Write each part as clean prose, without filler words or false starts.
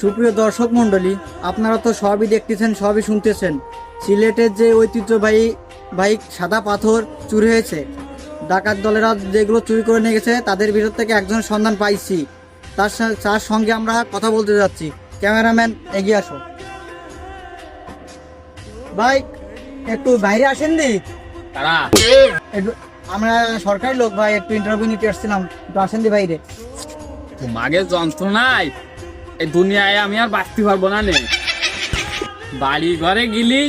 সুপ্রিয় দর্শক মণ্ডলী, আপনারা তো সবই দেখতেছেন, সবই শুনতেছেন। সিলেটের যে ঐতিহ্যবাহী সাদা পাথর চুরি হয়েছে, ডাকাত দলেরা যেগুলো চুরি করে নিয়ে গেছে তাদের ভিতর থেকে একজনের সন্ধান পাইছি। তার সঙ্গে আমরা কথা বলতে যাচ্ছি। ক্যামেরাম্যান এগিয়ে আসো। ভাই একটু বাইরে আসেন দি। একটু আমরা সরকারি লোক ভাই, একটু ইন্টারভিউ নিতে আসছিলাম, একটু আসেন দি বাইরে। তোমাকে যন্ত্রণায় এই দুনিয়ায় আমি আর বাঁচতে পারবো না নে। বাড়ি ঘরে গেলি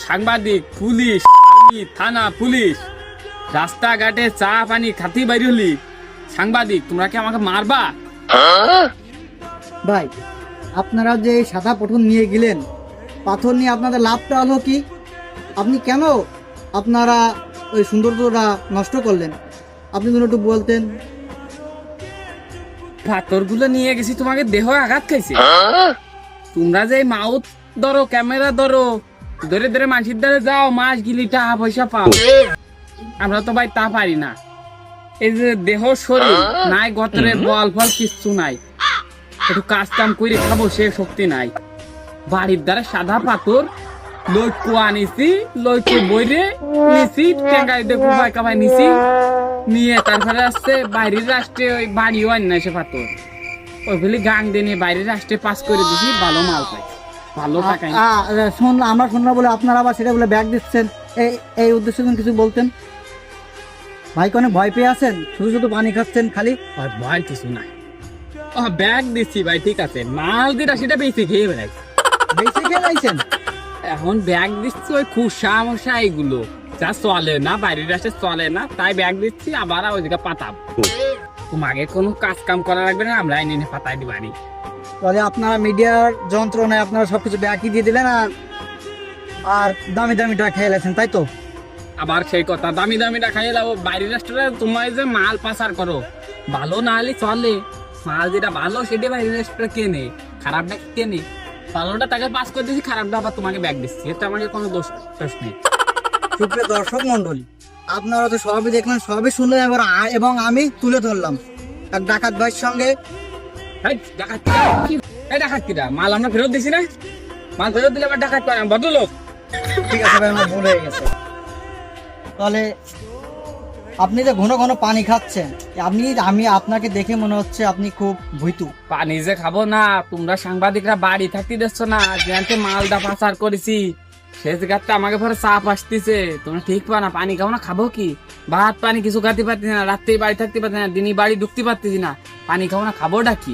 সাংবাদিক, পুলিশ, আর্মি, থানা, পুলিশ, রাস্তাঘাটে চা পানি খাতি বাইরে হলি সাংবাদিক, তোমরা কি আমাকে মারবা? ভাই আপনারা যে এই সাদা পাথর নিয়ে গেলেন, পাথর নিয়ে আপনাদের লাভটা হলো কি? আপনি কেন আপনারা ওই সৌন্দর্যটা নষ্ট করলেন? আপনি যদি একটু বলতেন। পাথরগুলো নিয়ে গেছি তোমাকে দেহ আঘাত খাইছে। তোমরা যে মাউথ ধরো, ক্যামেরা ধরো, ধরে ধরে মাসির দ্বারে যাও, মাস গিলি টাকা পয়সা পাও। আমরা তো ভাই তা পারি না। এই যে দেহ শরীর নাই, গতরে বল ফল কিচ্ছু নাই, একটু কাজ কাম করে খাবো সে শক্তি নাই। বাড়ির দ্বারা সাদা পাথর লইকু আনিছি, লইকু বইরে নিছি, টেঙ্গাই দেখো ভাই কামাই নিছি, নিয়ে তারপরে আসছে বাইরের রাষ্ট্রে ওই বাড়িও আনি না সে পাথর, ওইগুলি গাং দিয়ে বাইরের রাষ্ট্রে পাস করে দিছি, ভালো মাল পাই, ভালো টাকা। আমরা শুনলাম বলে আপনারা আবার সেটা বলে ব্যাগ দিচ্ছেন, এই উদ্দেশ্যে কিছু বলতেন। ভাই কোনো ভয় পেয়ে আছেন? শুধু শুধু পানি খাচ্ছেন খালি। আর ভয় কিছু নাই। ও ব্যাগ দিচ্ছি ভাই, ঠিক আছে, মাল যেটা সেটা বেশি খেয়ে বেড়াই, বেশি খেয়ে লাইছেন। এখন ব্যাগ দিচ্ছি ওই খুশা মশা এইগুলো যা চলে না, বাইরের রাষ্ট্রে চলে না, তাই ব্যাগ দিচ্ছি। আবার ওই দিকে পাতাবো, তোমাকে কোনো কাজ কাম করা লাগবে না, আমরা এনে পাতাই দি বাড়ি। তাহলে আপনারা মিডিয়ার যন্ত্রণায় আপনারা সবকিছু ব্যাগই দিয়ে দিলেন, আর দামি দামিটা খেয়ে গেছেন, তাই তো? আবার সেই কথা, দামি দামিটা খাইয়ে যাবো বাইরের রাষ্ট্রে। তোমার যে মাল পাচার করো, ভালো না হলে চলে, মাল যেটা ভালো সেটা বাইরের রাষ্ট্রে কেনে, খারাপটা কেনে, ভালোটা তাকে পাস করে দিচ্ছি, খারাপটা আবার তোমাকে ব্যাগ দিচ্ছি, এটা আমাকে কোনো দোষ নেই। সুপ্রিয় দর্শক মন্ডলী, আপনারা তো সবই দেখলেন, সবই শুনলেন, এবং আমি তুলে ধরলাম এক ডাকাত ভাইয়ের সঙ্গে। ডাকাতিরা মাল আমরা ফেরত দিছি না, মাল ফেরত দিলে আবার ডাকাত পাই, ভদ্রলোক। ঠিক আছে ভাই, আমার ভুল হয়ে গেছে। তাহলে আপনি যে ঘন ঘন পানি খাচ্ছেন, আমি আপনাকে দেখে মনে হচ্ছে আপনি খুব ভীতু। পানি যে খাবো না, তোমরা সাংবাদিকরা বাড়ি থাকতে দিচ্ছ না, যে মালদা পাচার করেছি সে জায়গাতে আমাকে পরে চাপ আসতেছে, তোমরা ঠিক পা না, পানি খাবো না, খাবো কি? ভাত পানি কিছু খাতে পারতেছি না, রাত্রে বাড়ি থাকতে পারতেছি না, দিনই বাড়ি ঢুকতে পারতেছি না, পানি খাবো না, খাবোটা কি?